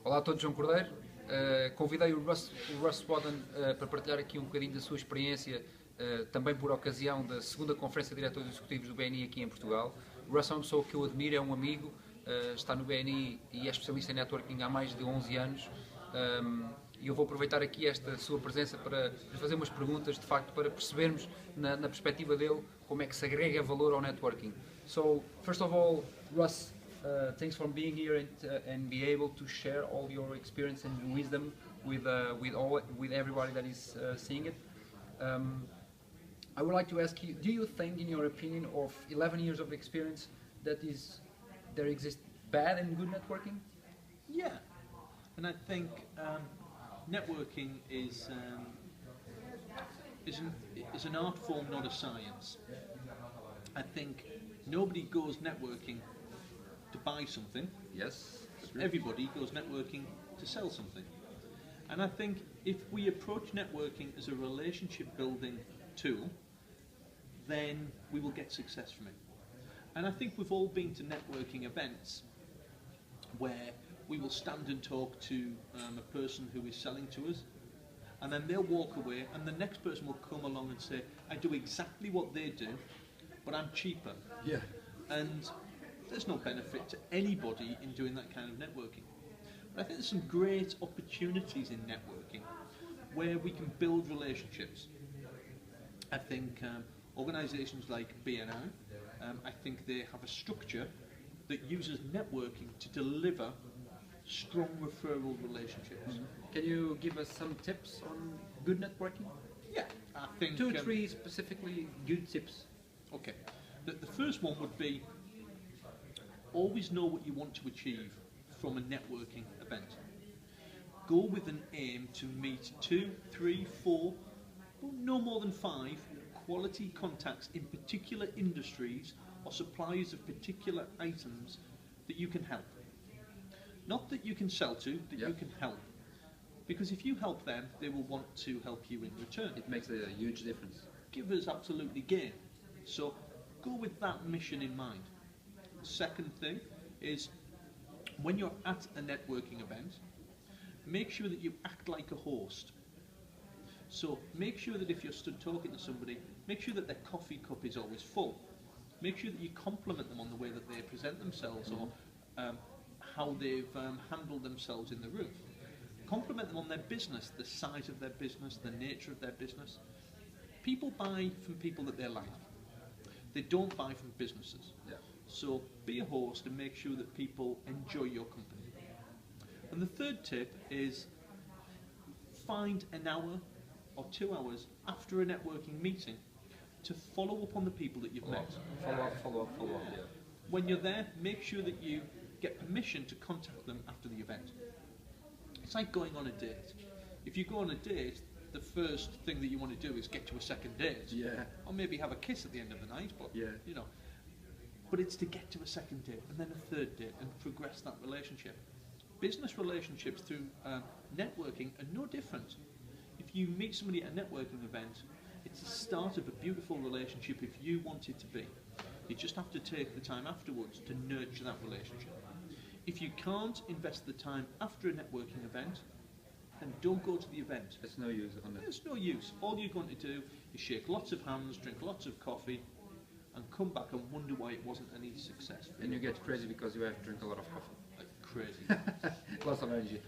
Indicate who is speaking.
Speaker 1: Olá a todos, João Cordeiro. Convidei o Russell Sawdon para partilhar aqui um bocadinho da sua experiência, também por ocasião da segunda Conferência de Diretores Executivos do BNI aqui em Portugal. O Russell é uma pessoa que eu admiro, é um amigo, está no BNI e é especialista em networking há mais de 11 anos. E eu vou aproveitar aqui esta sua presença para fazer umas perguntas, de facto, para percebermos na perspectiva dele como é que se agrega valor ao networking. So, first of all, Russ, thanks for being here and be able to share all your experience and wisdom with everybody that is seeing it. I would like to ask you, do you think, in your opinion, of 11 years of experience, there exists bad and good networking?
Speaker 2: Yeah, and I think networking is an art form, not a science. I think nobody goes networking to buy something.
Speaker 1: Yes.
Speaker 2: Everybody goes networking to sell something. And I think if we approach networking as a relationship building tool, then we will get success from it. And I think we've all been to networking events where we will stand and talk to a person who is selling to us, and then they'll walk away, and the next person will come along and say, I do exactly what they do, but I'm cheaper.
Speaker 1: Yeah.
Speaker 2: And there's no benefit to anybody in doing that kind of networking. But I think there's some great opportunities in networking where we can build relationships. I think organisations like BNI, I think they have a structure that uses networking to deliver strong referral relationships.
Speaker 1: Mm-hmm. Can you give us some tips on good networking?
Speaker 2: Yeah, I think...
Speaker 1: 2 or 3 specifically good tips.
Speaker 2: Okay. The first one would be always know what you want to achieve from a networking event. Go with an aim to meet 2, 3, 4, no more than 5 quality contacts in particular industries or suppliers of particular items that you can help. Not that you can sell to, that you can help. Because if you help them, they will want to help you in return.
Speaker 1: It makes a huge difference.
Speaker 2: Givers absolutely gain. So go with that mission in mind. Second thing is, when you're at a networking event, make sure that you act like a host. So make sure that if you're stood talking to somebody, make sure that their coffee cup is always full. Make sure that you compliment them on the way that they present themselves, or how they've handled themselves in the room. Compliment them on their business, the size of their business, the nature of their business. People buy from people that they like. They don't buy from businesses.
Speaker 1: Yeah.
Speaker 2: So be a host and make sure that people enjoy your company. And the third tip is find an hour or 2 hours after a networking meeting to follow up on the people that you've met.
Speaker 1: Follow up, yeah.
Speaker 2: When you're there, make sure that you get permission to contact them after the event. It's like going on a date. If you go on a date, the first thing that you want to do is get to a second date.
Speaker 1: Yeah.
Speaker 2: Or maybe have a kiss at the end of the night, but
Speaker 1: Yeah.
Speaker 2: you know. But it's to get to a second date and then a third date and progress that relationship. Business relationships through networking are no different. If you meet somebody at a networking event, it's the start of a beautiful relationship if you want it to be. You just have to take the time afterwards to nurture that relationship. If you can't invest the time after a networking event, then don't go to the event.
Speaker 1: There's no use on it.
Speaker 2: There's no use. All you're going to do is shake lots of hands, drink lots of coffee, and come back and wonder why it wasn't any success.
Speaker 1: And you get crazy because you have to drink a lot of coffee.
Speaker 2: Like crazy.
Speaker 1: Lots of energy.